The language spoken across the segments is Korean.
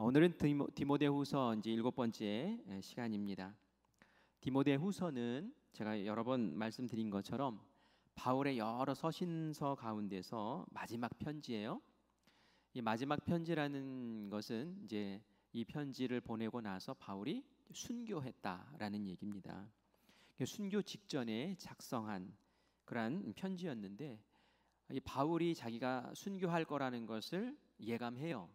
오늘은 디모데후서 이제 7번째 시간입니다. 디모데후서는 제가 여러 번 말씀드린 것처럼 바울의 여러 서신서 가운데서 마지막 편지예요. 이 마지막 편지라는 것은 이제 이 편지를 보내고 나서 바울이 순교했다라는 얘기입니다. 순교 직전에 작성한 그러한 편지였는데, 이 바울이 자기가 순교할 거라는 것을 예감해요.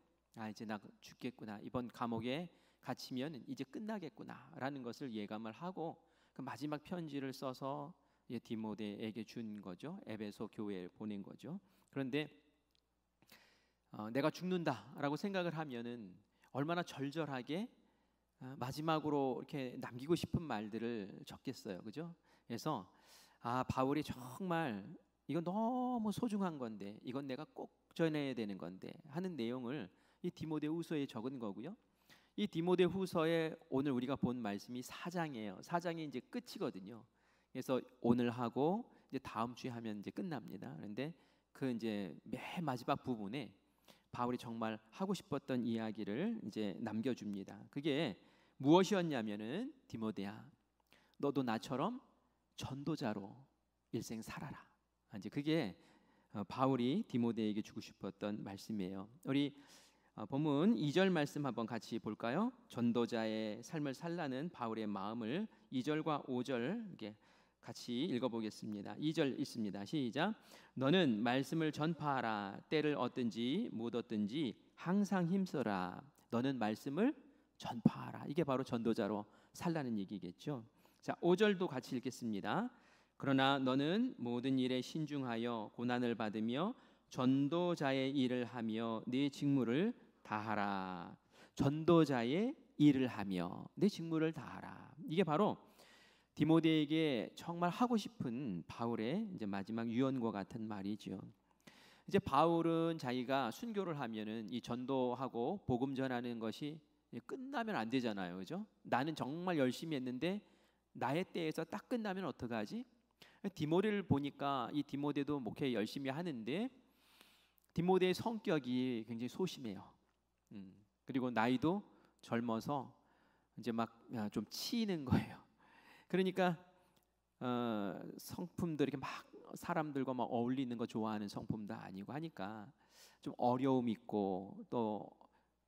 이제 나 죽겠구나, 이번 감옥에 갇히면 이제 끝나겠구나라는 것을 예감을 하고 그 마지막 편지를 써서 디모데에게 준 거죠. 에베소 교회에 보낸 거죠. 그런데 내가 죽는다라고 생각을 하면은 얼마나 절절하게 마지막으로 이렇게 남기고 싶은 말들을 적겠어요, 그죠? 그래서 바울이 정말 이건 너무 소중한 건데, 이건 내가 꼭 전해야 되는 건데 하는 내용을 이 디모데후서에 적은 거고요. 이 디모데후서에 오늘 우리가 본 말씀이 4장이에요. 4장이 이제 끝이거든요. 그래서 오늘 하고 이제 다음 주에 하면 이제 끝납니다. 그런데 그 이제 맨 마지막 부분에 바울이 정말 하고 싶었던 이야기를 이제 남겨줍니다. 그게 무엇이었냐면은, 디모데야, 너도 나처럼 전도자로 일생 살아라. 이제 그게 바울이 디모데에게 주고 싶었던 말씀이에요. 우리 본문 2절 말씀 한번 같이 볼까요? 전도자의 삶을 살라는 바울의 마음을 2절과 5절 이렇게 같이 읽어보겠습니다. 2절 있습니다. 시작. 너는 말씀을 전파하라. 때를 얻든지 못 얻든지 항상 힘써라. 너는 말씀을 전파하라. 이게 바로 전도자로 살라는 얘기겠죠. 자, 5절도 같이 읽겠습니다. 그러나 너는 모든 일에 신중하여 고난을 받으며 전도자의 일을 하며 네 직무를 다하라. 전도자의 일을 하며 내 직무를 다하라. 이게 바로 디모데에게 정말 하고 싶은 바울의 이제 마지막 유언과 같은 말이죠. 이제 바울은 자기가 순교를 하면은 이 전도하고 복음 전하는 것이 끝나면 안 되잖아요, 그죠? 나는 정말 열심히 했는데 나의 때에서 딱 끝나면 어떡하지? 디모데를 보니까 이 디모데도 목회 열심히 하는데 디모데의 성격이 굉장히 소심해요. 그리고 나이도 젊어서 이제 막 좀 치이는 거예요. 그러니까 성품도 이렇게 막 사람들과 막 어울리는 거 좋아하는 성품도 아니고 하니까 좀 어려움 있고 또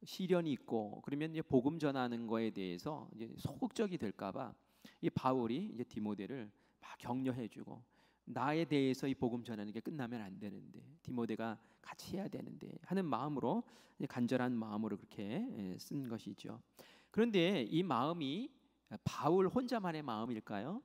시련이 있고, 그러면 이제 복음 전하는 거에 대해서 이제 소극적이 될까봐 이 바울이 이제 디모데를 막 격려해주고, 나에 대해서 이 복음 전하는 게 끝나면 안 되는데 디모데가 같이 해야 되는데 하는 마음으로, 간절한 마음으로 그렇게 쓴 것이죠. 그런데 이 마음이 바울 혼자만의 마음일까요?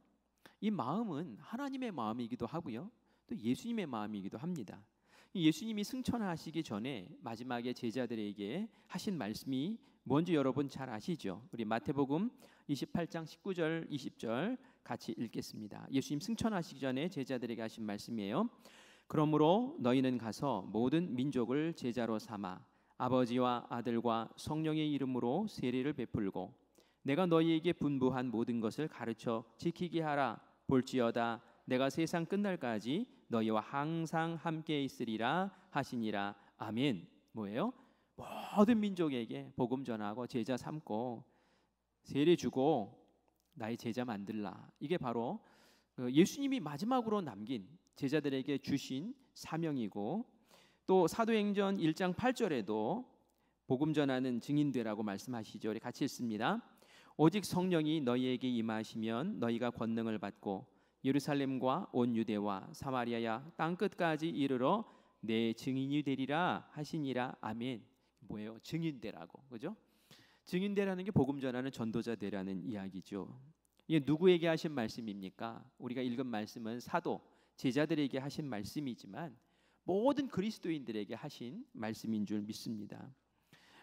이 마음은 하나님의 마음이기도 하고요, 또 예수님의 마음이기도 합니다. 예수님이 승천하시기 전에 마지막에 제자들에게 하신 말씀이 뭔지 여러분 잘 아시죠? 우리 마태복음 28장 19절 20절 같이 읽겠습니다. 예수님 승천하시기 전에 제자들에게 하신 말씀이에요. 그러므로 너희는 가서 모든 민족을 제자로 삼아 아버지와 아들과 성령의 이름으로 세례를 베풀고 내가 너희에게 분부한 모든 것을 가르쳐 지키게 하라. 볼지어다 내가 세상 끝날까지 너희와 항상 함께 있으리라 하시니라. 아멘. 뭐예요? 모든 민족에게 복음 전하고 제자 삼고 세례 주고 나의 제자 만들라. 이게 바로 예수님이 마지막으로 남긴 제자들에게 주신 사명이고, 또 사도행전 1장 8절에도 복음 전하는 증인되라고 말씀하시죠. 우리 같이 읽습니다. 오직 성령이 너희에게 임하시면 너희가 권능을 받고 예루살렘과 온 유대와 사마리아야 땅끝까지 이르러 내 증인이 되리라 하시니라. 아멘. 뭐예요? 증인되라고, 그죠? 증인되라는 게 복음 전하는 전도자 되라는 이야기죠. 이게 누구에게 하신 말씀입니까? 우리가 읽은 말씀은 사도 제자들에게 하신 말씀이지만 모든 그리스도인들에게 하신 말씀인 줄 믿습니다.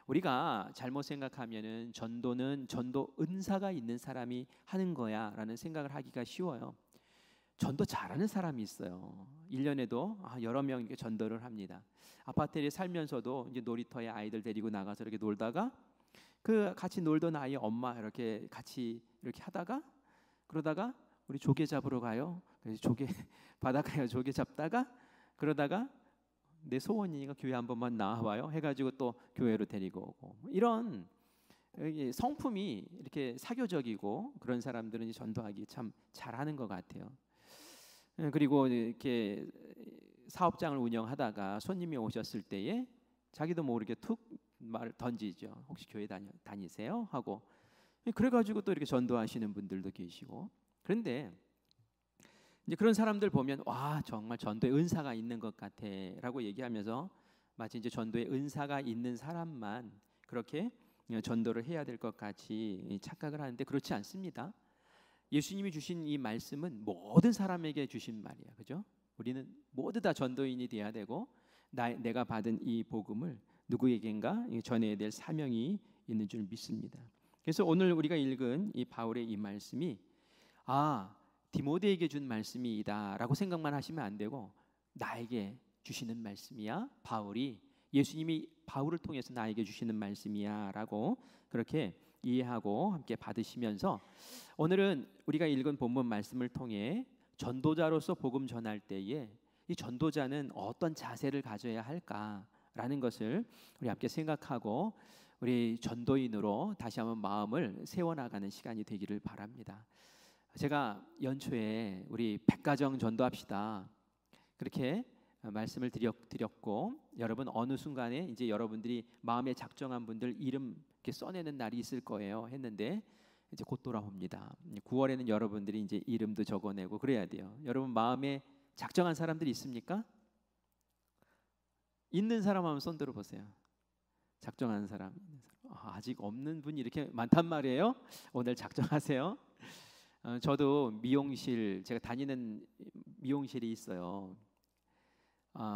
우리가 잘못 생각하면은 전도는 전도 은사가 있는 사람이 하는 거야라는 생각을 하기가 쉬워요. 전도 잘하는 사람이 있어요. 1년에도 여러 명 이렇게 전도를 합니다. 아파트에 살면서도 이제 놀이터에 아이들 데리고 나가서 이렇게 놀다가 그 같이 놀던 아이 엄마 이렇게 같이 이렇게 하다가 그러다가 우리 조개 잡으러 가요. 그래서 조개 바닷가에 조개 잡다가 그러다가 내 소원이니까 교회 한 번만 나와봐요 해가지고 또 교회로 데리고 오고 이런 성품이 이렇게 사교적이고 그런 사람들은 전도하기 참 잘하는 것 같아요. 그리고 이렇게 사업장을 운영하다가 손님이 오셨을 때에 자기도 모르게 툭 말을 던지죠. 혹시 교회 다니세요? 하고 그래가지고 또 이렇게 전도하시는 분들도 계시고 그런데 이제 그런 사람들 보면 와 정말 전도의 은사가 있는 것 같아라고 얘기하면서 마치 이제 전도의 은사가 있는 사람만 그렇게 전도를 해야 될 것 같이 착각을 하는데 그렇지 않습니다. 예수님이 주신 이 말씀은 모든 사람에게 주신 말이야, 그죠? 우리는 모두 다 전도인이 돼야 되고 내가 받은 이 복음을 누구에겐가 전해야 될 사명이 있는 줄 믿습니다. 그래서 오늘 우리가 읽은 이 바울의 이 말씀이 디모데에게 준 말씀이다라고 생각만 하시면 안 되고 나에게 주시는 말씀이야. 바울이 예수님이 바울을 통해서 나에게 주시는 말씀이야라고 그렇게 이해하고 함께 받으시면서 오늘은 우리가 읽은 본문 말씀을 통해 전도자로서 복음 전할 때에 이 전도자는 어떤 자세를 가져야 할까라는 것을 우리 함께 생각하고 우리 전도인으로 다시 한번 마음을 세워나가는 시간이 되기를 바랍니다. 제가 연초에 우리 백가정 전도합시다 그렇게 말씀을 드렸고 여러분 어느 순간에 이제 여러분들이 마음에 작정한 분들 이름 이렇게 써내는 날이 있을 거예요 했는데 이제 곧 돌아옵니다. 9월에는 여러분들이 이제 이름도 적어내고 그래야 돼요. 여러분 마음에 작정한 사람들이 있습니까? 있는 사람 한번 손 들어보세요. 작정한 사람. 아직 없는 분이 이렇게 많단 말이에요. 오늘 작정하세요. 저도 미용실 제가 다니는 미용실이 있어요.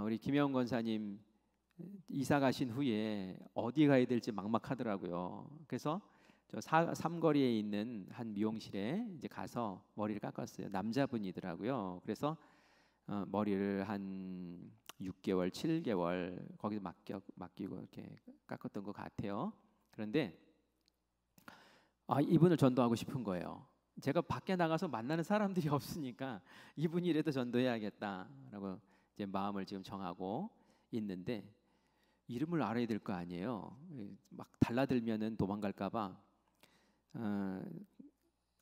우리 김영 권사님 이사 가신 후에 어디 가야 될지 막막하더라고요. 그래서 저 삼거리에 있는 한 미용실에 이제 가서 머리를 깎았어요. 남자분이더라고요. 그래서 머리를 한 6개월, 7개월 거기서 맡기고 이렇게 깎았던 것 같아요. 그런데 이분을 전도하고 싶은 거예요. 제가 밖에 나가서 만나는 사람들이 없으니까 이분이라도 전도해야겠다라고 이제 마음을 지금 정하고 있는데 이름을 알아야 될 거 아니에요. 막 달라들면은 도망갈까봐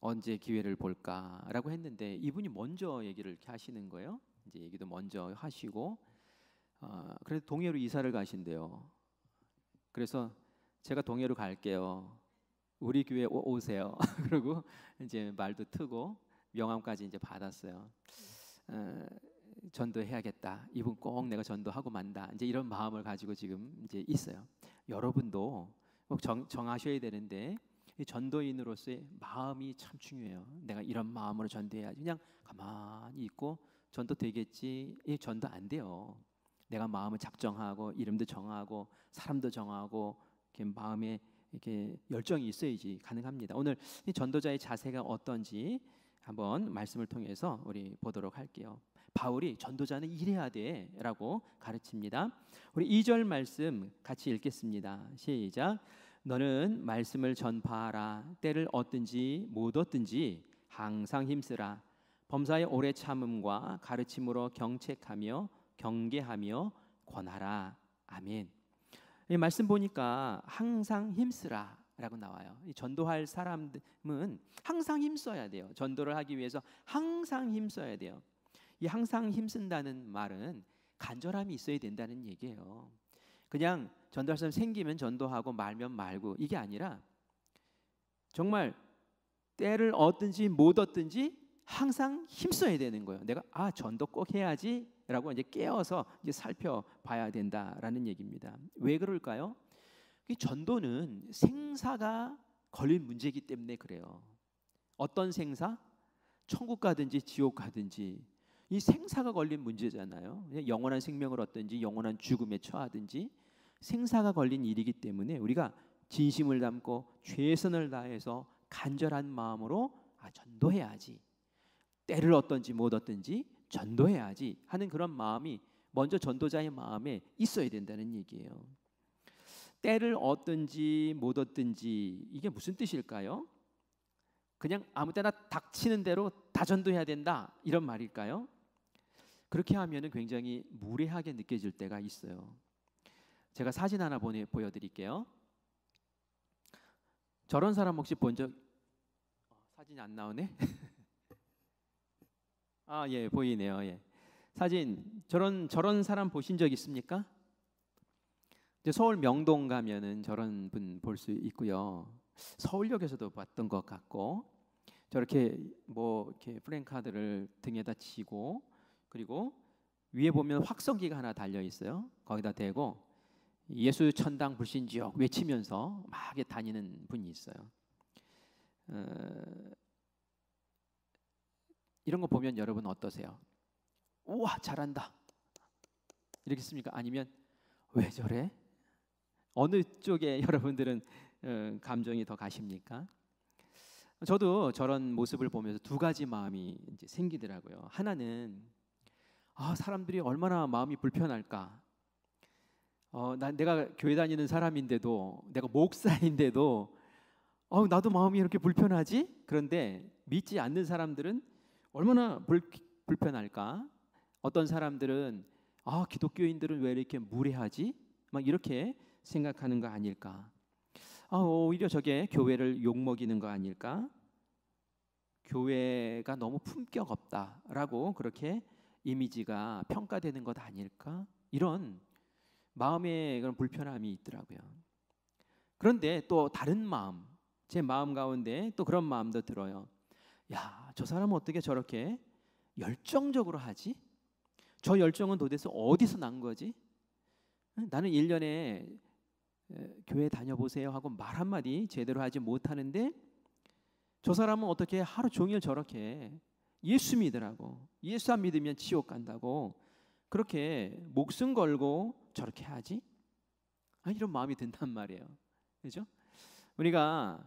언제 기회를 볼까라고 했는데 이분이 먼저 얘기를 이렇게 하시는 거예요. 이제 얘기도 먼저 하시고 그래서 동해로 이사를 가신대요. 그래서 제가 동해로 갈게요. 우리 교회 오세요. 그리고 이제 말도 트고 명함까지 이제 받았어요. 전도해야겠다. 이분 꼭 내가 전도하고 만다. 이제 이런 마음을 가지고 지금 이제 있어요. 여러분도 꼭 정하셔야 되는데 이 전도인으로서의 마음이 참 중요해요. 내가 이런 마음으로 전도해야지. 그냥 가만히 있고 전도 되겠지. 전도 안 돼요. 내가 마음을 작정하고 이름도 정하고 사람도 정하고 이렇게 마음에 이렇게 열정이 있어야지 가능합니다. 오늘 이 전도자의 자세가 어떤지 한번 말씀을 통해서 우리 보도록 할게요. 바울이 전도자는 일해야 돼라고 가르칩니다. 우리 2절 말씀 같이 읽겠습니다. 시작. 너는 말씀을 전파하라. 때를 얻든지 못 얻든지 항상 힘쓰라. 범사의 오래 참음과 가르침으로 경책하며 경계하며 권하라. 아멘. 이 말씀 보니까 항상 힘쓰라 라고 나와요. 이 전도할 사람은 항상 힘써야 돼요. 전도를 하기 위해서 항상 힘써야 돼요. 이 항상 힘쓴다는 말은 간절함이 있어야 된다는 얘기예요. 그냥 전도할 사람 생기면 전도하고 말면 말고 이게 아니라 정말 때를 얻든지 못 얻든지 항상 힘써야 되는 거예요. 내가 전도 꼭 해야지 라고 이제 깨어서 이제 살펴봐야 된다라는 얘기입니다. 왜 그럴까요? 이 전도는 생사가 걸린 문제이기 때문에 그래요. 어떤 생사? 천국 가든지 지옥 가든지 이 생사가 걸린 문제잖아요. 영원한 생명을 얻든지 영원한 죽음에 처하든지 생사가 걸린 일이기 때문에 우리가 진심을 담고 최선을 다해서 간절한 마음으로 전도해야지. 때를 얻든지 못 얻든지 전도해야지 하는 그런 마음이 먼저 전도자의 마음에 있어야 된다는 얘기예요. 때를 얻든지 못 얻든지 이게 무슨 뜻일까요? 그냥 아무 때나 닥치는 대로 다 전도해야 된다 이런 말일까요? 그렇게 하면은 굉장히 무례하게 느껴질 때가 있어요. 제가 사진 하나 보여드릴게요. 저런 사람 혹시 본 적? 사진이 안 나오네. 아, 예, 보이네요. 예. 사진 저런 사람 보신 적 있습니까? 이제 서울 명동 가면은 저런 분 볼 수 있고요. 서울역에서도 봤던 것 같고, 저렇게 뭐 이렇게 플랜카드를 등에다 치고, 그리고 위에 보면 확성기가 하나 달려 있어요. 거기다 대고 예수 천당 불신지옥 외치면서 막 다니는 분이 있어요. 이런 거 보면 여러분 어떠세요? 우와, 잘한다 이렇게 씁니까? 아니면 왜 저래? 어느 쪽에 여러분들은 감정이 더 가십니까? 저도 저런 모습을 보면서 두 가지 마음이 이제 생기더라고요. 하나는 사람들이 얼마나 마음이 불편할까. 내가 교회 다니는 사람인데도, 내가 목사인데도 나도 마음이 이렇게 불편하지? 그런데 믿지 않는 사람들은 얼마나 불편할까? 어떤 사람들은 기독교인들은 왜 이렇게 무례하지? 막 이렇게 생각하는 거 아닐까? 오히려 저게 교회를 욕먹이는 거 아닐까? 교회가 너무 품격 없다라고 그렇게 이미지가 평가되는 것 아닐까? 이런 마음의 그런 불편함이 있더라고요. 그런데 또 다른 마음, 제 마음 가운데 또 그런 마음도 들어요. 야, 저 사람은 어떻게 저렇게 열정적으로 하지? 저 열정은 도대체 어디서 난 거지? 나는 1년에 교회 다녀보세요 하고 말 한마디 제대로 하지 못하는데 저 사람은 어떻게 하루 종일 저렇게 예수 믿으라고, 예수 안 믿으면 지옥 간다고 그렇게 목숨 걸고 저렇게 하지? 이런 마음이 든단 말이에요. 그렇죠? 우리가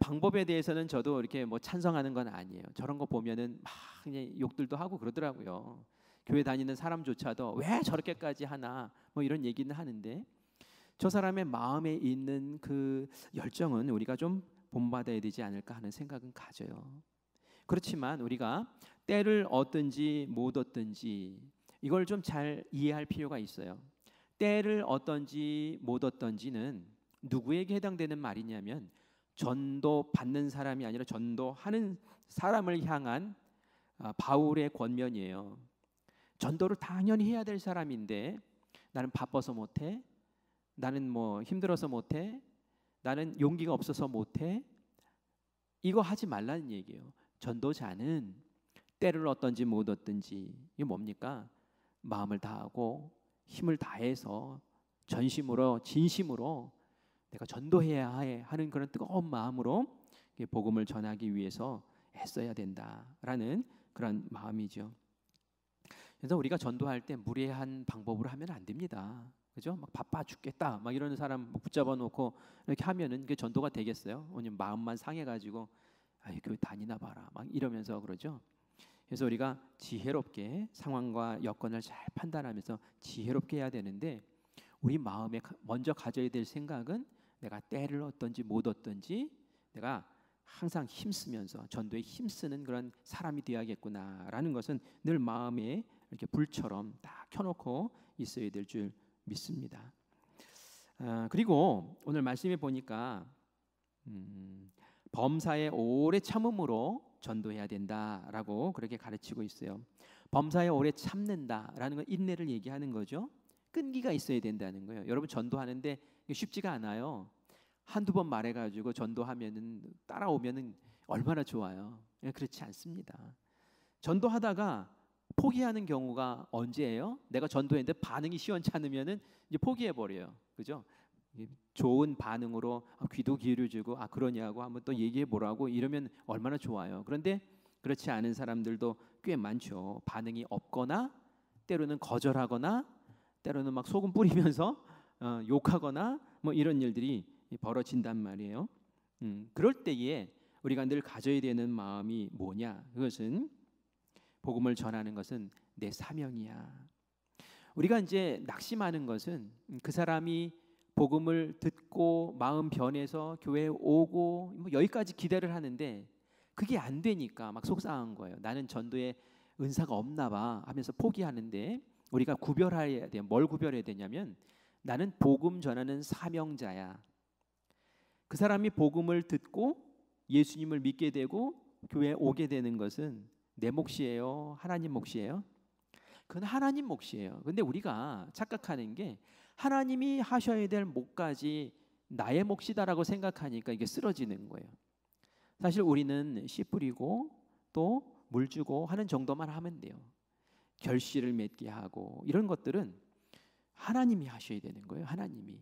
방법에 대해서는 저도 이렇게 뭐 찬성하는 건 아니에요. 저런 거 보면은 막 그냥 욕들도 하고 그러더라고요. 교회 다니는 사람조차도 왜 저렇게까지 하나 뭐 이런 얘기는 하는데, 저 사람의 마음에 있는 그 열정은 우리가 좀 본받아야 되지 않을까 하는 생각은 가져요. 그렇지만 우리가 때를 얻든지 못 얻든지 이걸 좀 잘 이해할 필요가 있어요. 때를 얻든지 못 얻든지는 누구에게 해당되는 말이냐면 전도 받는 사람이 아니라 전도하는 사람을 향한 바울의 권면이에요. 전도를 당연히 해야 될 사람인데 나는 바빠서 못해, 나는 뭐 힘들어서 못해, 나는 용기가 없어서 못해, 이거 하지 말라는 얘기예요. 전도자는 때를 얻든지 못 얻든지 이게 뭡니까? 마음을 다하고 힘을 다해서 전심으로 진심으로 내가 전도해야 해 하는 그런 뜨거운 마음으로 복음을 전하기 위해서 애써야 된다라는 그런 마음이죠. 그래서 우리가 전도할 때 무례한 방법으로 하면 안 됩니다. 그죠? 막 바빠 죽겠다 막 이러는 사람 붙잡아 놓고 이렇게 하면은 그게 전도가 되겠어요? 아니면 마음만 상해가지고 교회 다니나 봐라 막 이러면서 그러죠. 그래서 우리가 지혜롭게 상황과 여건을 잘 판단하면서 지혜롭게 해야 되는데, 우리 마음에 먼저 가져야 될 생각은 내가 때를 얻든지 못 얻든지 내가 항상 힘쓰면서 전도에 힘쓰는 그런 사람이 되어야겠구나라는 것은 늘 마음에 이렇게 불처럼 딱 켜놓고 있어야 될 줄 믿습니다. 그리고 오늘 말씀에 보니까 범사에 오래 참음으로 전도해야 된다라고 그렇게 가르치고 있어요. 범사에 오래 참는다라는 건 인내를 얘기하는 거죠. 끈기가 있어야 된다는 거예요. 여러분 전도하는데 쉽지가 않아요. 한두 번 말해가지고 전도하면은 따라오면은 얼마나 좋아요. 그렇지 않습니다. 전도하다가 포기하는 경우가 언제예요? 내가 전도했는데 반응이 시원찮으면은 이제 포기해 버려요. 그죠? 좋은 반응으로 귀도 기울여주고 그러냐고 한번 또 얘기해 보라고 이러면 얼마나 좋아요. 그런데 그렇지 않은 사람들도 꽤 많죠. 반응이 없거나 때로는 거절하거나 때로는 막 소금 뿌리면서 욕하거나 뭐 이런 일들이 벌어진단 말이에요. 그럴 때에 우리가 늘 가져야 되는 마음이 뭐냐? 그것은 복음을 전하는 것은 내 사명이야. 우리가 이제 낙심하는 것은 그 사람이 복음을 듣고 마음 변해서 교회에 오고 뭐 여기까지 기대를 하는데 그게 안 되니까 막 속상한 거예요. 나는 전도에 은사가 없나 봐 하면서 포기하는데 우리가 구별해야 돼요. 뭘 구별해야 되냐면 나는 복음 전하는 사명자야. 그 사람이 복음을 듣고 예수님을 믿게 되고 교회에 오게 되는 것은 내 몫이에요? 하나님 몫이에요? 그건 하나님 몫이에요. 근데 우리가 착각하는 게 하나님이 하셔야 될 몫까지 나의 몫이다라고 생각하니까 이게 쓰러지는 거예요. 사실 우리는 씨 뿌리고 또 물 주고 하는 정도만 하면 돼요. 결실을 맺게 하고 이런 것들은 하나님이 하셔야 되는 거예요. 하나님이.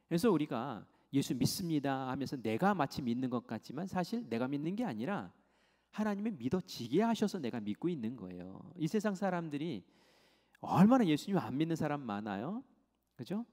그래서 우리가 예수 믿습니다 하면서 내가 마치 믿는 것 같지만 사실 내가 믿는 게 아니라 하나님이 믿어지게 하셔서 내가 믿고 있는 거예요. 이 세상 사람들이 얼마나 예수님 안 믿는 사람 많아요. 그죠?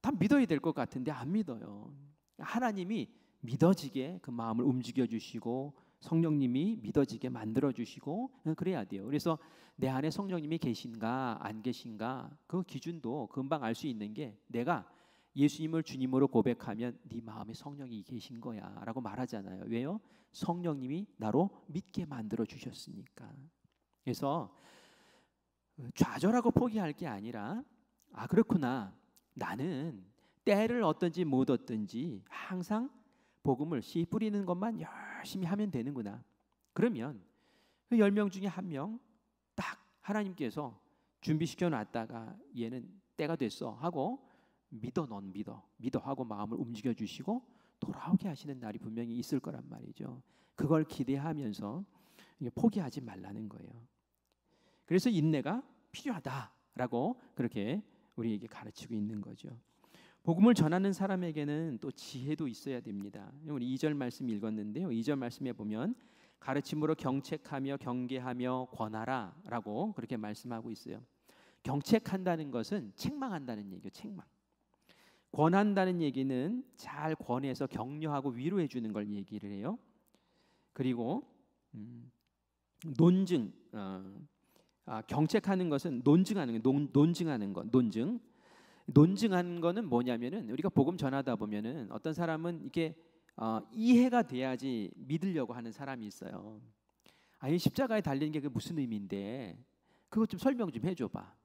다 믿어야 될 것 같은데 안 믿어요. 하나님이 믿어지게 그 마음을 움직여 주시고 성령님이 믿어지게 만들어 주시고 그래야 돼요. 그래서 내 안에 성령님이 계신가 안 계신가 그 기준도 금방 알 수 있는 게 내가 예수님을 주님으로 고백하면 네 마음에 성령이 계신 거야 라고 말하잖아요. 왜요? 성령님이 나로 믿게 만들어 주셨으니까. 그래서 좌절하고 포기할 게 아니라 아 그렇구나, 나는 때를 얻든지 못 얻든지 항상 복음을 씨 뿌리는 것만 열심히 하면 되는구나. 그러면 그 10명 중에 한 명 딱 하나님께서 준비시켜 놨다가 얘는 때가 됐어 하고 믿어, 넌 믿어 하고 마음을 움직여 주시고 돌아오게 하시는 날이 분명히 있을 거란 말이죠. 그걸 기대하면서 포기하지 말라는 거예요. 그래서 인내가 필요하다라고 그렇게 우리에게 가르치고 있는 거죠. 복음을 전하는 사람에게는 또 지혜도 있어야 됩니다. 우리 2절 말씀 읽었는데요. 2절 말씀에 보면 가르침으로 경책하며 경계하며 권하라라고 그렇게 말씀하고 있어요. 경책한다는 것은 책망한다는 얘기예요. 책망. 권한다는 얘기는 잘 권해서 격려하고 위로해 주는 걸 얘기를 해요. 그리고 논증, 경책하는 것은 논증하는 거, 논증하는 것, 논증하는 거는 뭐냐면은 우리가 복음 전하다 보면은 어떤 사람은 이게 이해가 돼야지 믿으려고 하는 사람이 있어요. 이 십자가에 달리는 게 그게 무슨 의미인데 그것 좀 설명 좀 해줘봐.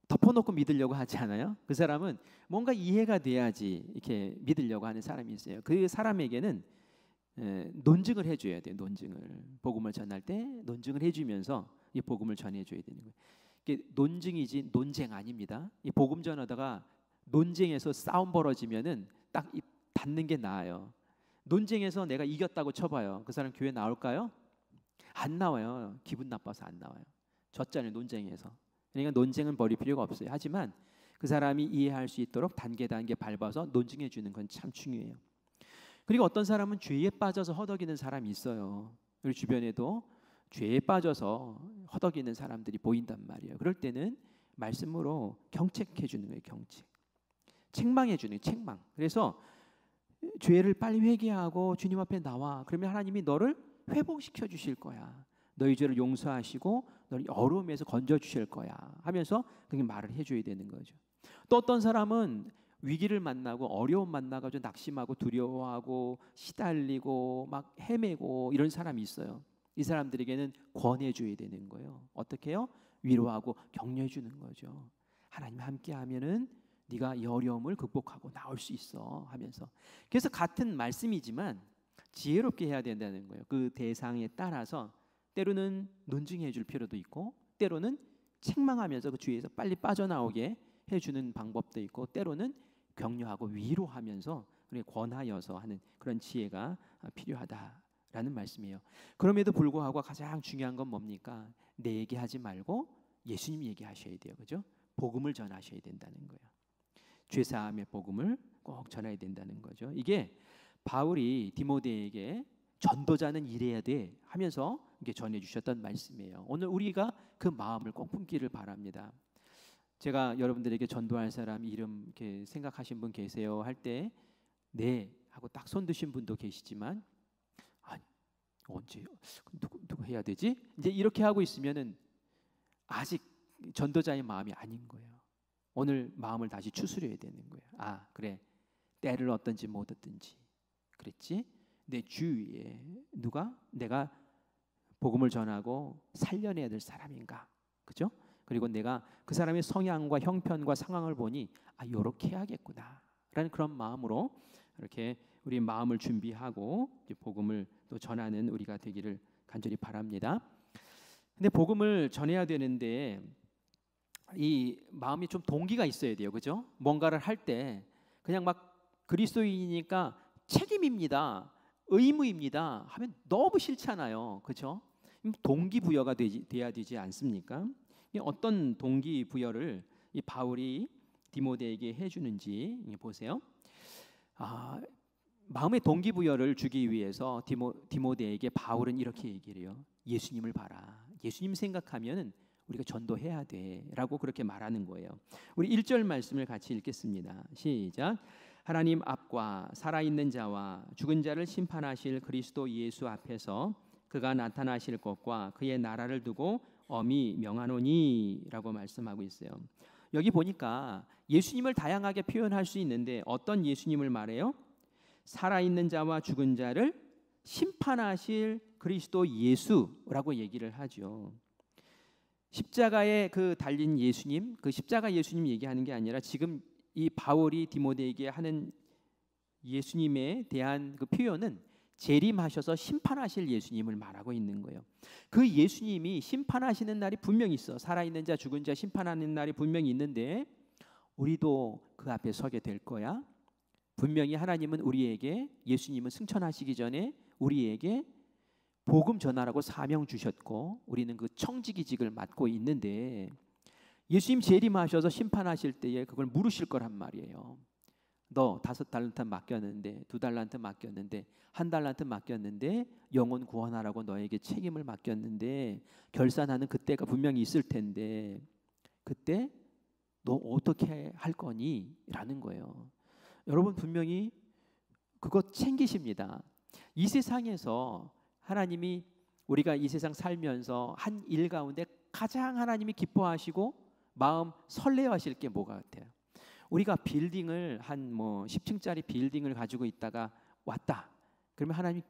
덮어놓고 믿으려고 하지 않아요? 그 사람은 뭔가 이해가 돼야지 이렇게 믿으려고 하는 사람이 있어요. 그 사람에게는 논증을 해줘야 돼요. 논증을 복음을 전할 때 논증을 해주면서 이 복음을 전해줘야 되는 거예요. 이게 논증이지 논쟁 아닙니다. 이 복음 전하다가 논쟁에서 싸움 벌어지면은 딱 닫는 게 나아요. 논쟁에서 내가 이겼다고 쳐봐요. 그 사람 교회 나올까요? 안 나와요. 기분 나빠서 안 나와요. 졌잖아요, 논쟁에서. 그러니까 논쟁은 벌일 필요가 없어요. 하지만 그 사람이 이해할 수 있도록 단계 밟아서 논증해 주는 건 참 중요해요. 그리고 어떤 사람은 죄에 빠져서 허덕이는 사람이 있어요. 우리 주변에도 죄에 빠져서 허덕이는 사람들이 보인단 말이에요. 그럴 때는 말씀으로 경책해 주는 거예요. 경책. 책망해 주는 거예요. 책망. 그래서 죄를 빨리 회개하고 주님 앞에 나와. 그러면 하나님이 너를 회복시켜 주실 거야. 너희 죄를 용서하시고 너를 어려움에서 건져 주실 거야 하면서 그렇게 말을 해줘야 되는 거죠. 또 어떤 사람은 위기를 만나고 어려움 만나가지고 낙심하고 두려워하고 시달리고 막 헤매고 이런 사람이 있어요. 이 사람들에게는 권해줘야 되는 거예요. 어떻게 해요? 위로하고 격려해주는 거죠. 하나님 함께하면은 네가 이 어려움을 극복하고 나올 수 있어 하면서. 그래서 같은 말씀이지만 지혜롭게 해야 된다는 거예요. 그 대상에 따라서 때로는 논증해 줄 필요도 있고 때로는 책망하면서 그 주위에서 빨리 빠져나오게 해주는 방법도 있고 때로는 격려하고 위로하면서 권하여서 하는 그런 지혜가 필요하다라는 말씀이에요. 그럼에도 불구하고 가장 중요한 건 뭡니까? 내 얘기하지 말고 예수님 얘기하셔야 돼요. 그죠? 복음을 전하셔야 된다는 거예요. 죄사함의 복음을 꼭 전해야 된다는 거죠. 이게 바울이 디모데에게 전도자는 이래야 돼 하면서 이게 전해주셨던 말씀이에요. 오늘 우리가 그 마음을 꼭 품기를 바랍니다. 제가 여러분들에게 전도할 사람 이름 이렇게 생각하신 분 계세요 할 때 네 하고 딱 손 드신 분도 계시지만 언제 누구 해야 되지? 이제 이렇게 하고 있으면은 아직 전도자의 마음이 아닌 거예요. 오늘 마음을 다시 추스려야 되는 거예요. 그래, 때를 얻든지 못 얻든지 그랬지. 내 주위에 누가 내가 복음을 전하고 살려내야 될 사람인가? 그죠? 그리고 내가 그 사람의 성향과 형편과 상황을 보니 요렇게 해야겠구나 라는 그런 마음으로 이렇게 우리 마음을 준비하고 복음을 또 전하는 우리가 되기를 간절히 바랍니다. 근데 복음을 전해야 되는데 이 마음이 좀 동기가 있어야 돼요. 그죠? 뭔가를 할 때 그냥 막 그리스도인이니까 책임입니다, 의무입니다 하면 너무 싫잖아요. 그죠? 동기부여가 돼야 되지 않습니까? 어떤 동기부여를 이 바울이 디모데에게 해주는지 보세요. 마음의 동기부여를 주기 위해서 디모데에게 바울은 이렇게 얘기를 해요. 예수님을 봐라. 예수님 생각하면 우리가 전도해야 돼라고 그렇게 말하는 거예요. 우리 1절 말씀을 같이 읽겠습니다. 시작. 하나님 앞과 살아있는 자와 죽은 자를 심판하실 그리스도 예수 앞에서 그가 나타나실 것과 그의 나라를 두고 엄히 명하노니 라고 말씀하고 있어요. 여기 보니까 예수님을 다양하게 표현할 수 있는데 어떤 예수님을 말해요? 살아있는 자와 죽은 자를 심판하실 그리스도 예수라고 얘기를 하죠. 십자가에 그 달린 예수님, 그 십자가 예수님 얘기하는 게 아니라 지금 이 바울이 디모데에게 하는 예수님에 대한 그 표현은 재림하셔서 심판하실 예수님을 말하고 있는 거예요. 그 예수님이 심판하시는 날이 분명히 있어. 살아있는 자 죽은 자 심판하는 날이 분명히 있는데 우리도 그 앞에 서게 될 거야. 분명히 하나님은 우리에게, 예수님은 승천하시기 전에 우리에게 복음 전하라고 사명 주셨고 우리는 그 청지기직을 맡고 있는데 예수님 재림하셔서 심판하실 때에 그걸 물으실 거란 말이에요. 너 5달란트 맡겼는데 2달란트 맡겼는데 1달란트 맡겼는데 영혼 구원하라고 너에게 책임을 맡겼는데 결산하는 그때가 분명히 있을 텐데 그때 너 어떻게 할 거니? 라는 거예요. 여러분 분명히 그거 챙기십니다. 이 세상에서 하나님이 우리가 이 세상 살면서 한 일 가운데 가장 하나님이 기뻐하시고 마음 설레하실 게 뭐가 같아요? 우리가 빌딩을 한 10층짜리 빌딩을 가지고 있다가 왔다. 그러면 하나님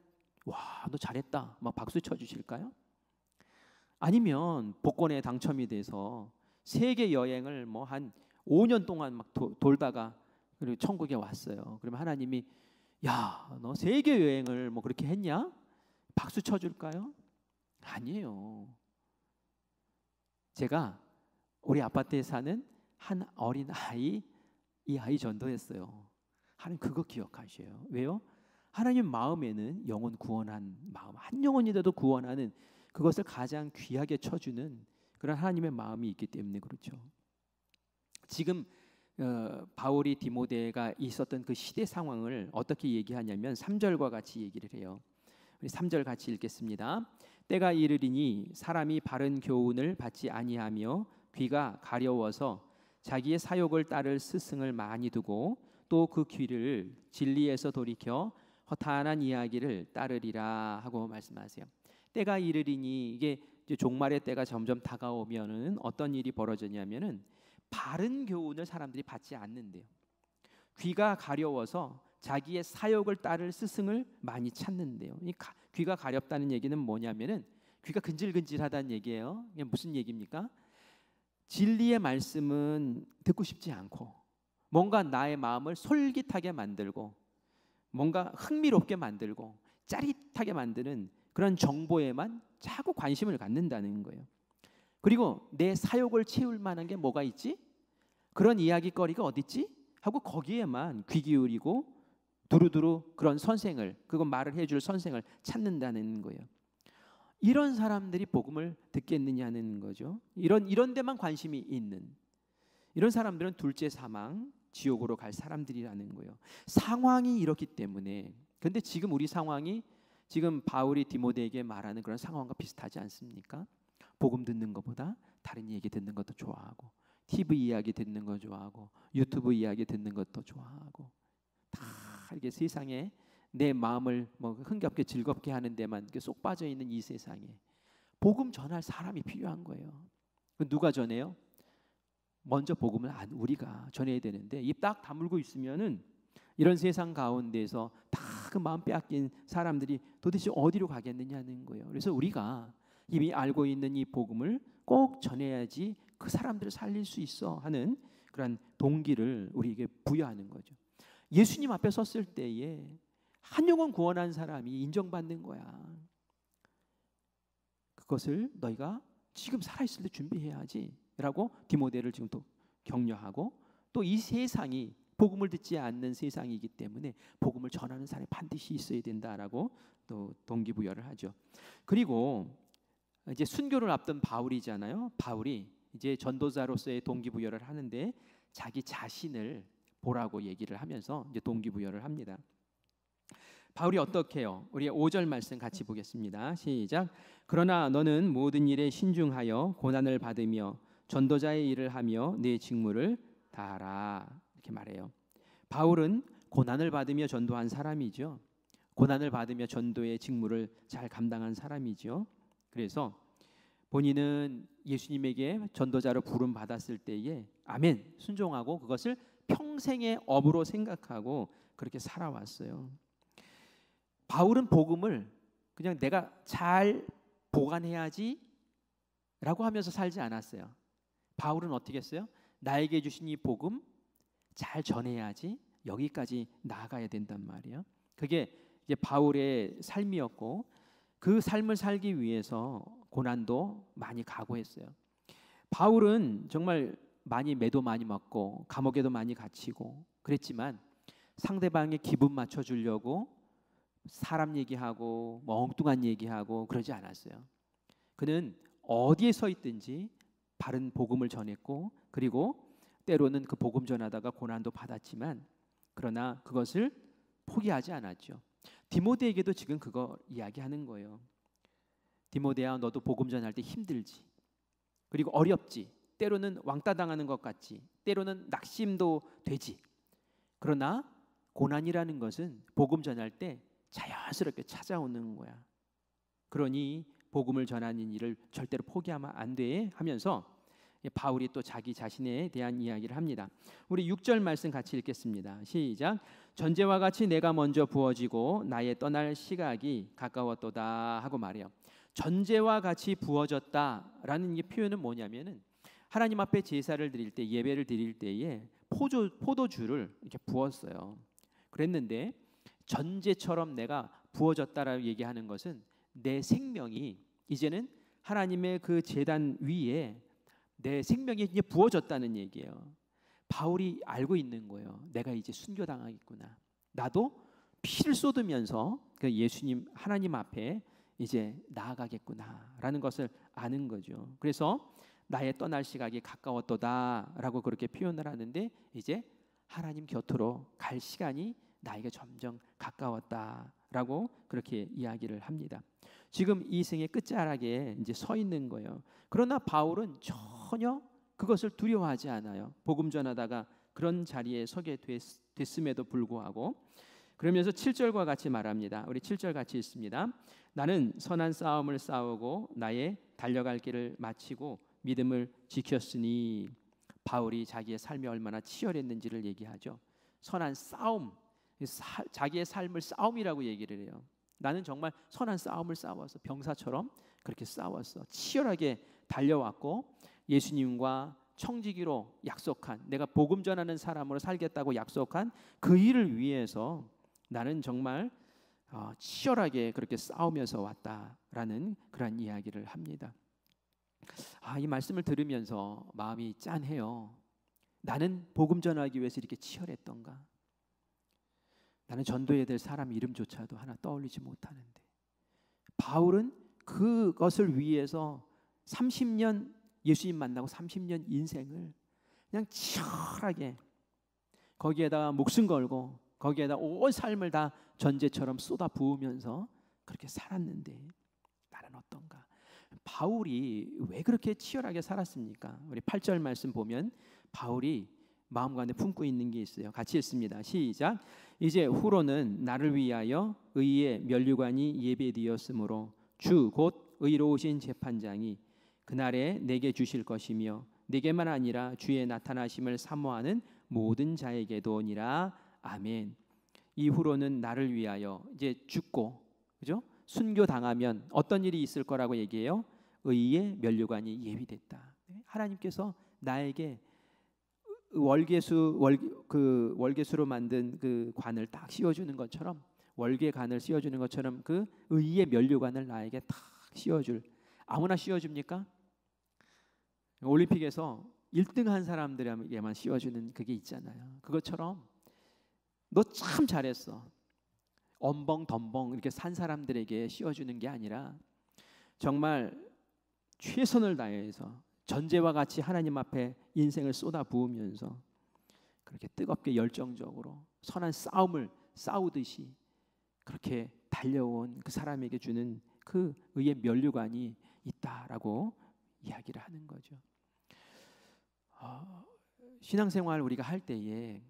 와, 너 잘했다. 막 박수 쳐 주실까요? 아니면 복권에 당첨이 돼서 세계 여행을 한 5년 동안 막 돌다가 그리고 천국에 왔어요. 그러면 하나님이 야, 너 세계 여행을 그렇게 했냐? 박수 쳐 줄까요? 아니에요. 제가 우리 아파트에 사는 한 어린 아이, 이 아이 전도했어요. 하나님 그거 기억하셔요. 왜요? 하나님 마음에는 영혼 구원한 마음, 한 영혼이라도 구원하는 그것을 가장 귀하게 쳐주는 그런 하나님의 마음이 있기 때문에 그렇죠. 지금 바울이 디모데가 있었던 그 시대 상황을 어떻게 얘기하냐면 3절과 같이 얘기를 해요. 우리 3절 같이 읽겠습니다. 때가 이르리니 사람이 바른 교훈을 받지 아니하며 귀가 가려워서 자기의 사욕을 따를 스승을 많이 두고 또 그 귀를 진리에서 돌이켜 허탄한 이야기를 따르리라 하고 말씀하세요. 때가 이르리니 이게 이제 종말의 때가 점점 다가오면은 어떤 일이 벌어지냐면은 바른 교훈을 사람들이 받지 않는데요. 귀가 가려워서 자기의 사욕을 따를 스승을 많이 찾는데요. 귀가 가렵다는 얘기는 뭐냐면은 귀가 근질근질하다는 얘기예요. 이게 무슨 얘기입니까? 진리의 말씀은 듣고 싶지 않고 뭔가 나의 마음을 솔깃하게 만들고 뭔가 흥미롭게 만들고 짜릿하게 만드는 그런 정보에만 자꾸 관심을 갖는다는 거예요. 그리고 내 사욕을 채울 만한 게 뭐가 있지? 그런 이야기거리가 어디 있지? 하고 거기에만 귀 기울이고 두루두루 그런 선생을, 그거 말을 해줄 선생을 찾는다는 거예요. 이런 사람들이 복음을 듣겠느냐는 거죠. 이런 데만 관심이 있는 이런 사람들은 둘째 사망, 지옥으로 갈 사람들이라는 거예요. 상황이 이렇기 때문에. 근데 지금 우리 상황이 지금 바울이 디모데에게 말하는 그런 상황과 비슷하지 않습니까? 복음 듣는 것보다 다른 얘기 듣는 것도 좋아하고 TV 이야기 듣는 거 좋아하고 유튜브 이야기 듣는 것도 좋아하고 다 이렇게 세상에 내 마음을 흥겹게 즐겁게 하는 데만 쏙 빠져 있는 이 세상에 복음 전할 사람이 필요한 거예요. 누가 전해요? 먼저 복음을 우리가 전해야 되는데 입 딱 다물고 있으면은 이런 세상 가운데서 다 그 마음 빼앗긴 사람들이 도대체 어디로 가겠느냐는 거예요. 그래서 우리가 이미 알고 있는 이 복음을 꼭 전해야지 그 사람들을 살릴 수 있어 하는 그런 동기를 우리에게 부여하는 거죠. 예수님 앞에 섰을 때에 한 영혼 구원한 사람이 인정받는 거야. 그것을 너희가 지금 살아있을 때 준비해야지 라고 디모데를 지금 또 격려하고, 또 이 세상이 복음을 듣지 않는 세상이기 때문에 복음을 전하는 사람이 반드시 있어야 된다라고 또 동기부여를 하죠. 그리고 이제 순교를 앞둔 바울이잖아요. 바울이 이제 전도자로서의 동기부여를 하는데 자기 자신을 보라고 얘기를 하면서 이제 동기부여를 합니다. 바울이 어떻게 해요? 우리 5절 말씀 같이 보겠습니다. 시작. 그러나 너는 모든 일에 신중하여 고난을 받으며 전도자의 일을 하며 네 직무를 다하라. 이렇게 말해요. 바울은 고난을 받으며 전도한 사람이죠. 고난을 받으며 전도의 직무를 잘 감당한 사람이죠. 그래서 본인은 예수님에게 전도자로 부름 받았을 때에 아멘 순종하고 그것을 평생의 업으로 생각하고 그렇게 살아왔어요. 바울은 복음을 그냥 내가 잘 보관해야지 라고 하면서 살지 않았어요. 바울은 어떻게 했어요? 나에게 주신 이 복음 잘 전해야지 여기까지 나아가야 된단 말이에요. 그게 이제 바울의 삶이었고, 그 삶을 살기 위해서 고난도 많이 각오했어요. 바울은 정말 매도 많이 맞고 감옥에도 많이 갇히고 그랬지만 상대방의 기분 맞춰주려고 사람 얘기하고 엉뚱한 얘기하고 그러지 않았어요. 그는 어디에 서 있든지 바른 복음을 전했고, 그리고 때로는 그 복음 전하다가 고난도 받았지만 그러나 그것을 포기하지 않았죠. 디모데에게도 지금 그거 이야기하는 거예요. 디모데야, 너도 복음 전할 때 힘들지, 그리고 어렵지, 때로는 왕따 당하는 것 같지, 때로는 낙심도 되지. 그러나 고난이라는 것은 복음 전할 때 자연스럽게 찾아오는 거야. 그러니 복음을 전하는 일을 절대로 포기하면 안 돼 하면서 바울이 또 자기 자신에 대한 이야기를 합니다. 우리 6절 말씀 같이 읽겠습니다. 시작. 전제와 같이 내가 먼저 부어지고 나의 떠날 시각이 가까웠도다 하고 말해요. 전제와 같이 부어졌다라는 이 표현은 뭐냐면은 하나님 앞에 제사를 드릴 때, 예배를 드릴 때에 포도주를 이렇게 부었어요. 그랬는데 전제처럼 내가 부어졌다라고 얘기하는 것은 내 생명이 이제는 하나님의 그 제단 위에 내 생명이 이제 부어졌다는 얘기예요. 바울이 알고 있는 거예요. 내가 이제 순교당하겠구나. 나도 피를 쏟으면서 그 예수님 하나님 앞에 이제 나아가겠구나라는 것을 아는 거죠. 그래서 나의 떠날 시각이 가까웠도다라고 그렇게 표현을 하는데, 이제 하나님 곁으로 갈 시간이 나에게 점점 가까웠다라고 그렇게 이야기를 합니다. 지금 이 생의 끝자락에 이제 서 있는 거예요. 그러나 바울은 전혀 그것을 두려워하지 않아요. 복음 전하다가 그런 자리에 서게 됐음에도 불구하고, 그러면서 7절과 같이 말합니다. 우리 7절 같이 읽습니다. 나는 선한 싸움을 싸우고 나의 달려갈 길을 마치고 믿음을 지켰으니. 바울이 자기의 삶이 얼마나 치열했는지를 얘기하죠. 선한 싸움, 자기의 삶을 싸움이라고 얘기를 해요. 나는 정말 선한 싸움을 싸웠어. 병사처럼 그렇게 싸웠어. 치열하게 달려왔고 예수님과 청지기로 약속한, 내가 복음 전하는 사람으로 살겠다고 약속한 그 일을 위해서 나는 정말 치열하게 그렇게 싸우면서 왔다라는 그런 이야기를 합니다. 이 말씀을 들으면서 마음이 짠해요. 나는 복음 전하기 위해서 이렇게 치열했던가? 나는 전도해야 될 사람 이름조차도 하나 떠올리지 못하는데, 바울은 그것을 위해서 30년 예수님 만나고 30년 인생을 그냥 치열하게 거기에다가 목숨 걸고 거기에다 온 삶을 다 전제처럼 쏟아 부으면서 그렇게 살았는데 나는 어떤가? 바울이 왜 그렇게 치열하게 살았습니까? 우리 8절 말씀 보면 바울이 마음 가운데 품고 있는 게 있어요. 같이 읽습니다. 시작. 이제 후로는 나를 위하여 의의 면류관이 예배되었으므로 주 곧 의로우신 재판장이 그날에 내게 주실 것이며 내게만 아니라 주의 나타나심을 사모하는 모든 자에게도니라. 아멘. 이후로는 나를 위하여, 이제 죽고, 그죠? 순교 당하면 어떤 일이 있을 거라고 얘기해요? 의의 면류관이 예비됐다. 하나님께서 나에게 월계수로 만든 그 관을 딱 씌워주는 것처럼, 월계 관을 씌워주는 것처럼 그 의의 면류관을 나에게 딱 씌워줄. 아무나 씌워줍니까? 올림픽에서 1등한 사람들에게만 씌워주는 그게 있잖아요. 그것처럼 너 참 잘했어, 엄벙덤벙 이렇게 산 사람들에게 씌워주는 게 아니라 정말 최선을 다해서 전제와 같이 하나님 앞에 인생을 쏟아 부으면서 그렇게 뜨겁게 열정적으로 선한 싸움을 싸우듯이 그렇게 달려온 그 사람에게 주는 그 의의 면류관이 있다라고 이야기를 하는 거죠. 신앙생활 우리가 할 때에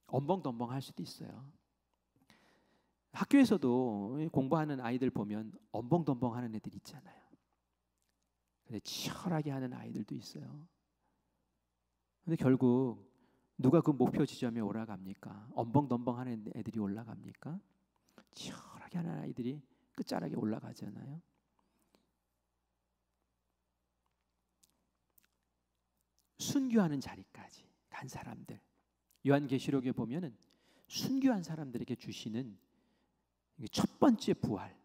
엄벙덤벙 할 수도 있어요. 학교에서도 공부하는 아이들 보면 엄벙덤벙 하는 애들 있잖아요. 근데 치열하게 하는 아이들도 있어요. 근데 결국 누가 그 목표 지점에 올라갑니까? 엄벙덤벙 하는 애들이 올라갑니까? 치열하게 하는 아이들이 끝자락에 올라가잖아요. 순교하는 자리까지 간 사람들, 요한계시록에 보면은 순교한 사람들에게 주시는 첫 번째 부활,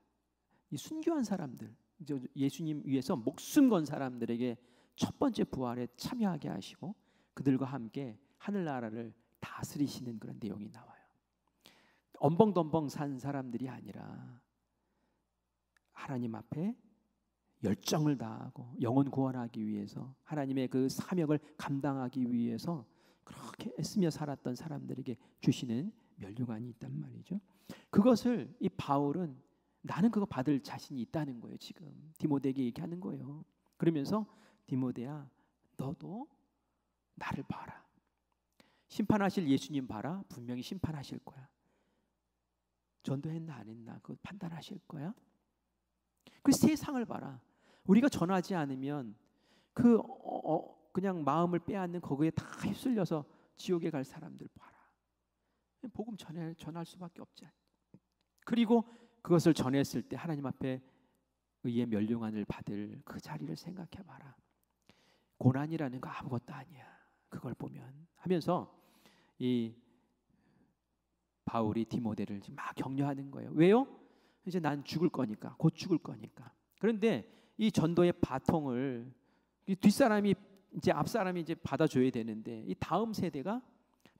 이 순교한 사람들, 예수님 위해서 목숨 건 사람들에게 첫 번째 부활에 참여하게 하시고 그들과 함께 하늘나라를 다스리시는 그런 내용이 나와요. 엄벙덤벙 산 사람들이 아니라 하나님 앞에 열정을 다하고 영혼 구원하기 위해서 하나님의 그 사명을 감당하기 위해서 그렇게 애쓰며 살았던 사람들에게 주시는 면류관이 있단 말이죠. 그것을 이 바울은 나는 그거 받을 자신이 있다는 거예요. 지금 디모데에게 얘기하는 거예요. 그러면서 디모데야, 너도 나를 봐라. 심판하실 예수님 봐라. 분명히 심판하실 거야. 전도했나 안 했나 그거 판단하실 거야. 그 세상을 봐라. 우리가 전하지 않으면 그냥 마음을 빼앗는 거기에 다 휩쓸려서 지옥에 갈 사람들 봐라. 복음 전할 수밖에 없지. 그리고 그것을 전했을 때 하나님 앞에 의의 면류관을 받을 그 자리를 생각해 봐라. 고난이라는 거 아무것도 아니야. 그걸 보면 하면서 이 바울이 디모데를 막 격려하는 거예요. 왜요? 이제 난 죽을 거니까, 곧 죽을 거니까. 그런데 이 전도의 바통을 이 뒷사람이 이제 앞사람이 이제 받아줘야 되는데 이 다음 세대가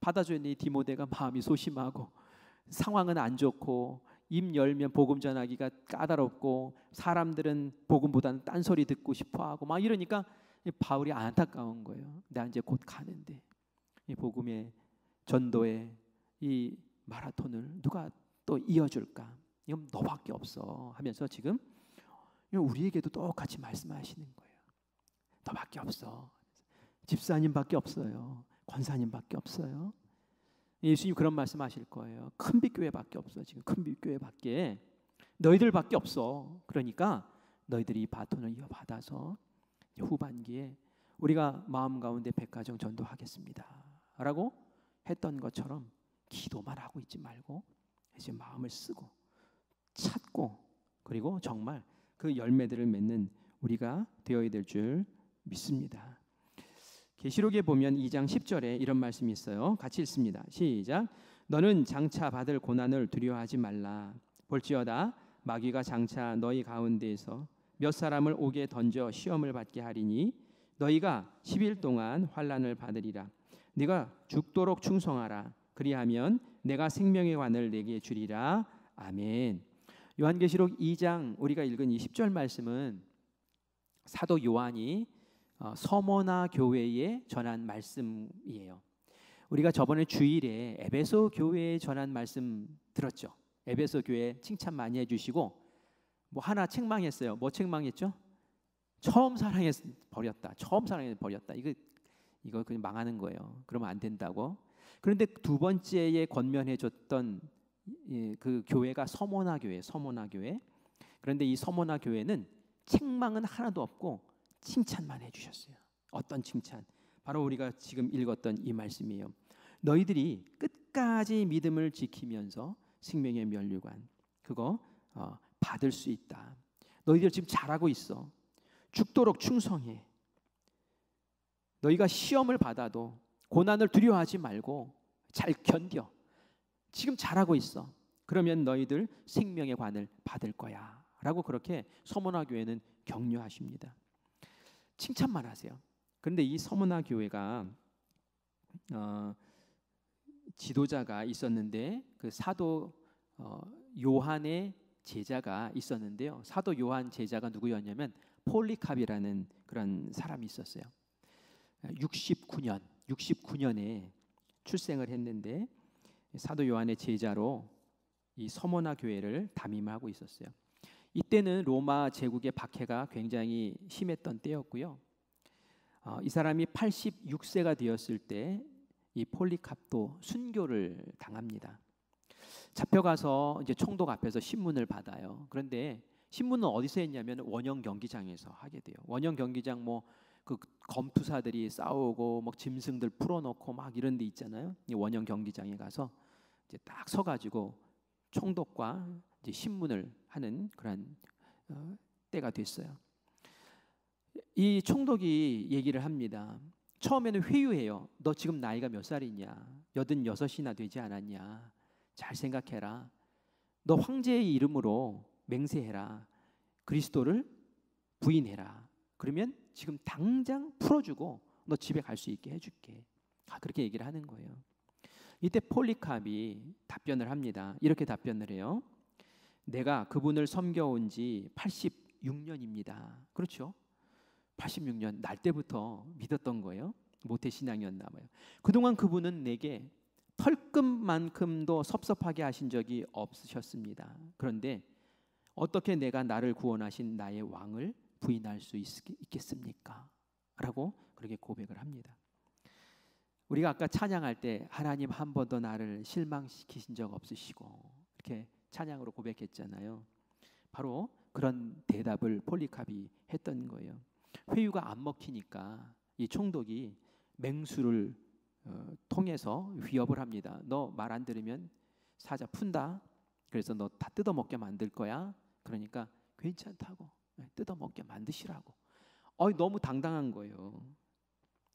받아줘야 되는 이 디모데가 마음이 소심하고 상황은 안 좋고 입 열면 복음 전하기가 까다롭고 사람들은 복음보다는 딴소리 듣고 싶어하고 막 이러니까 바울이 안타까운 거예요. 나 이제 곧 가는데 이 복음의 전도의 이 마라톤을 누가 또 이어줄까? 이건 너밖에 없어 하면서 지금 우리에게도 똑같이 말씀하시는 거예요. 너밖에 없어. 집사님밖에 없어요. 권사님밖에 없어요. 예수님 그런 말씀하실 거예요. 큰빛교회밖에 없어. 지금 큰빛교회밖에 너희들밖에 없어. 그러니까 너희들이 이 바톤을 이어받아서 후반기에 우리가 마음 가운데 백가정 전도하겠습니다 라고 했던 것처럼 기도만 하고 있지 말고 이제 마음을 쓰고 찾고 그리고 정말 그 열매들을 맺는 우리가 되어야 될 줄 믿습니다. 계시록에 보면 2장 10절에 이런 말씀이 있어요. 같이 읽습니다. 시작. 너는 장차 받을 고난을 두려워하지 말라. 볼지어다 마귀가 장차 너희 가운데에서 몇 사람을 옥에 던져 시험을 받게 하리니 너희가 10일 동안 환난을 받으리라. 네가 죽도록 충성하라. 그리하면 내가 생명의 관을 내게 주리라. 아멘. 요한계시록 2장 우리가 읽은 이 10절 말씀은 사도 요한이 서머나 교회에 전한 말씀이에요. 우리가 저번에 주일에 에베소 교회에 전한 말씀 들었죠. 에베소 교회 칭찬 많이 해주시고 뭐 하나 책망했어요. 뭐 책망했죠? 처음 사랑해 버렸다. 처음 사랑해 버렸다. 이거 그냥 망하는 거예요. 그러면 안 된다고. 그런데 두 번째에 권면해줬던 그 교회가 서머나 교회. 그런데 이 서머나 교회는 책망은 하나도 없고 칭찬만 해주셨어요. 어떤 칭찬? 바로 우리가 지금 읽었던 이 말씀이에요. 너희들이 끝까지 믿음을 지키면서 생명의 면류관 그거 받을 수 있다. 너희들 지금 잘하고 있어. 죽도록 충성해. 너희가 시험을 받아도 고난을 두려워하지 말고 잘 견뎌. 지금 잘하고 있어. 그러면 너희들 생명의 관을 받을 거야 라고 그렇게 서문화 교회는 격려하십니다. 칭찬만 하세요. 그런데 이 서문화 교회가 지도자가 있었는데 그 사도 요한의 제자가 있었는데요. 사도 요한 제자가 누구였냐면 폴리캅이라는 그런 사람이 있었어요. 69년에 출생을 했는데 사도 요한의 제자로 이 서문화 교회를 담임하고 있었어요. 이때는 로마 제국의 박해가 굉장히 심했던 때였고요. 이 사람이 86세가 되었을 때 이 폴리캅도 순교를 당합니다. 잡혀가서 이제 총독 앞에서 신문을 받아요. 그런데 신문은 어디서 했냐면 원형 경기장에서 하게 돼요. 원형 경기장 뭐 그 검투사들이 싸우고 막 짐승들 풀어놓고 막 이런 데 있잖아요. 이 원형 경기장에 가서 이제 딱 서가지고 총독과 이제 신문을 하는 그런 때가 됐어요. 이 총독이 얘기를 합니다. 처음에는 회유해요. 너 지금 나이가 몇 살이냐? 86이나 되지 않았냐? 잘 생각해라. 너 황제의 이름으로 맹세해라. 그리스도를 부인해라. 그러면 지금 당장 풀어주고 너 집에 갈 수 있게 해줄게. 그렇게 얘기를 하는 거예요. 이때 폴리캅이 답변을 합니다. 이렇게 답변을 해요. 내가 그분을 섬겨온 지 86년입니다. 그렇죠? 86년 날 때부터 믿었던 거예요. 모태신앙이었나 봐요. 그동안 그분은 내게 털끝만큼도 섭섭하게 하신 적이 없으셨습니다. 그런데 어떻게 내가 나를 구원하신 나의 왕을 부인할 수 있겠습니까? 라고 그렇게 고백을 합니다. 우리가 아까 찬양할 때 하나님 한 번도 나를 실망시키신 적 없으시고 이렇게 찬양으로 고백했잖아요. 바로 그런 대답을 폴리캅이 했던 거예요. 회유가 안 먹히니까 이 총독이 맹수를 통해서 위협을 합니다. 너 말 안 들으면 사자 푼다. 그래서 너 다 뜯어먹게 만들 거야. 그러니까 괜찮다고 뜯어먹게 만드시라고. 너무 당당한 거예요.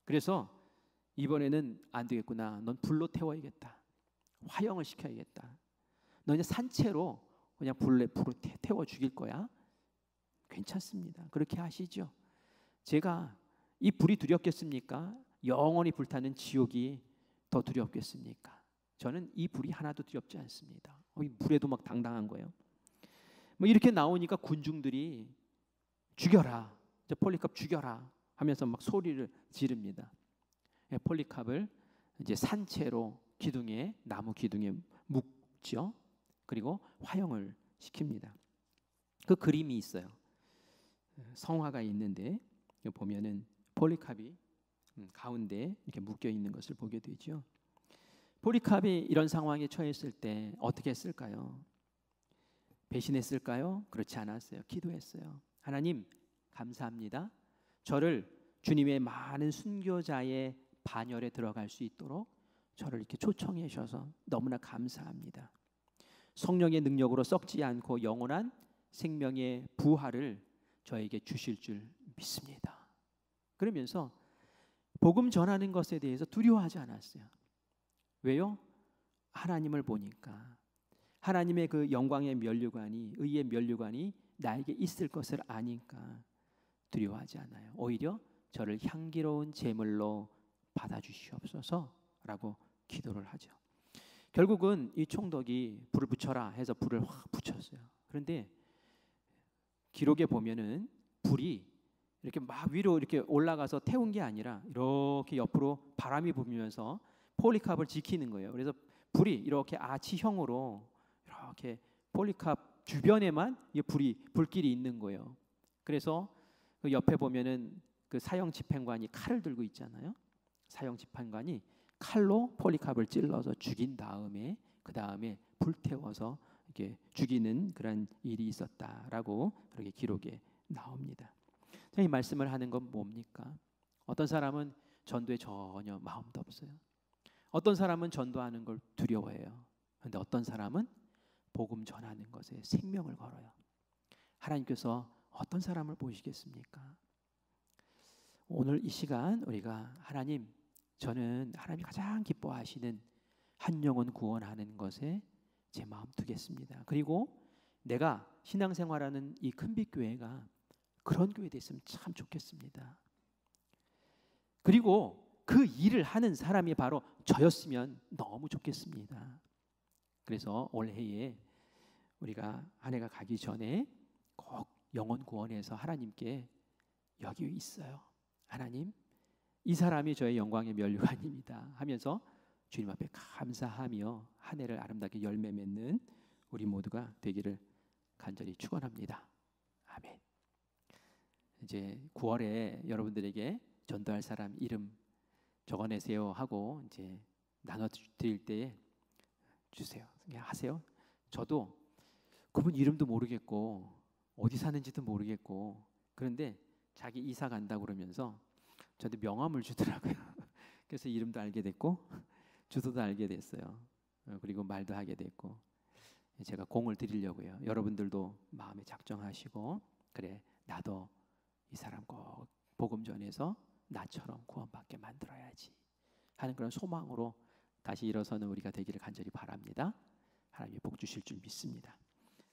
그래서 이번에는 안 되겠구나. 넌 불로 태워야겠다. 화형을 시켜야겠다. 너 이제 산채로 그냥 불로 태워 죽일 거야. 괜찮습니다. 그렇게 하시죠. 제가 이 불이 두렵겠습니까? 영원히 불타는 지옥이 더 두렵겠습니까? 저는 이 불이 하나도 두렵지 않습니다. 이 불에도 막 당당한 거예요. 뭐 이렇게 나오니까 군중들이 죽여라, 이제 폴리캅 죽여라 하면서 막 소리를 지릅니다. 폴리캅을 이제 산채로 기둥에 나무 기둥에 묶죠. 그리고 화형을 시킵니다. 그 그림이 있어요. 성화가 있는데 보면은 폴리캅이 가운데 이렇게 묶여 있는 것을 보게 되죠. 폴리캅이 이런 상황에 처했을 때 어떻게 했을까요? 배신했을까요? 그렇지 않았어요. 기도했어요. 하나님 감사합니다. 저를 주님의 많은 순교자의 반열에 들어갈 수 있도록 저를 이렇게 초청해 주셔서 너무나 감사합니다. 성령의 능력으로 썩지 않고 영원한 생명의 부활을 저에게 주실 줄 믿습니다. 그러면서 복음 전하는 것에 대해서 두려워하지 않았어요. 왜요? 하나님을 보니까 하나님의 그 영광의 면류관이, 의의 면류관이 나에게 있을 것을 아니까 두려워하지 않아요. 오히려 저를 향기로운 제물로 받아주시옵소서라고 기도를 하죠. 결국은 이 총독이 불을 붙여라 해서 불을 확 붙였어요. 그런데 기록에 보면은 불이 이렇게 막 위로 이렇게 올라가서 태운 게 아니라 이렇게 옆으로 바람이 불면서 폴리캅을 지키는 거예요. 그래서 불이 이렇게 아치형으로 이렇게 폴리캅 주변에만 불길이 있는 거예요. 그래서 그 옆에 보면은 그 사형 집행관이 칼을 들고 있잖아요. 사형 집행관이 칼로 폴리캅을 찔러서 죽인 다음에 그 다음에 불태워서 이렇게 죽이는 그런 일이 있었다라고 그렇게 기록에 나옵니다. 이 말씀을 하는 건 뭡니까? 어떤 사람은 전도에 전혀 마음도 없어요. 어떤 사람은 전도하는 걸 두려워해요. 그런데 어떤 사람은 복음 전하는 것에 생명을 걸어요. 하나님께서 어떤 사람을 보시겠습니까? 오늘 이 시간 우리가 하나님, 저는 하나님이 가장 기뻐하시는 한 영혼 구원하는 것에 제 마음 두겠습니다. 그리고 내가 신앙생활하는 이 큰빛교회가 그런 교회 됐으면 참 좋겠습니다. 그리고 그 일을 하는 사람이 바로 저였으면 너무 좋겠습니다. 그래서 올해에 우리가 한 해가 가기 전에 꼭 영혼 구원해서 하나님께 여기 있어요. 하나님, 이 사람이 저의 영광의 면류관입니다 하면서 주님 앞에 감사하며 한 해를 아름답게 열매 맺는 우리 모두가 되기를 간절히 축원합니다. 아멘. 이제 9월에 여러분들에게 전도할 사람 이름 적어내세요 하고 이제 나눠 드릴 때 주세요. 그냥 하세요. 저도 그분 이름도 모르겠고 어디 사는지도 모르겠고, 그런데 자기 이사 간다고 그러면서 저한테 명함을 주더라고요. 그래서 이름도 알게 됐고 주소도 알게 됐어요. 그리고 말도 하게 됐고, 제가 공을 드리려고요. 여러분들도 마음에 작정하시고, 그래 나도 이 사람 꼭 복음 전해서 나처럼 구원받게 만들어야지 하는 그런 소망으로 다시 일어서는 우리가 되기를 간절히 바랍니다. 하나님이 복 주실 줄 믿습니다.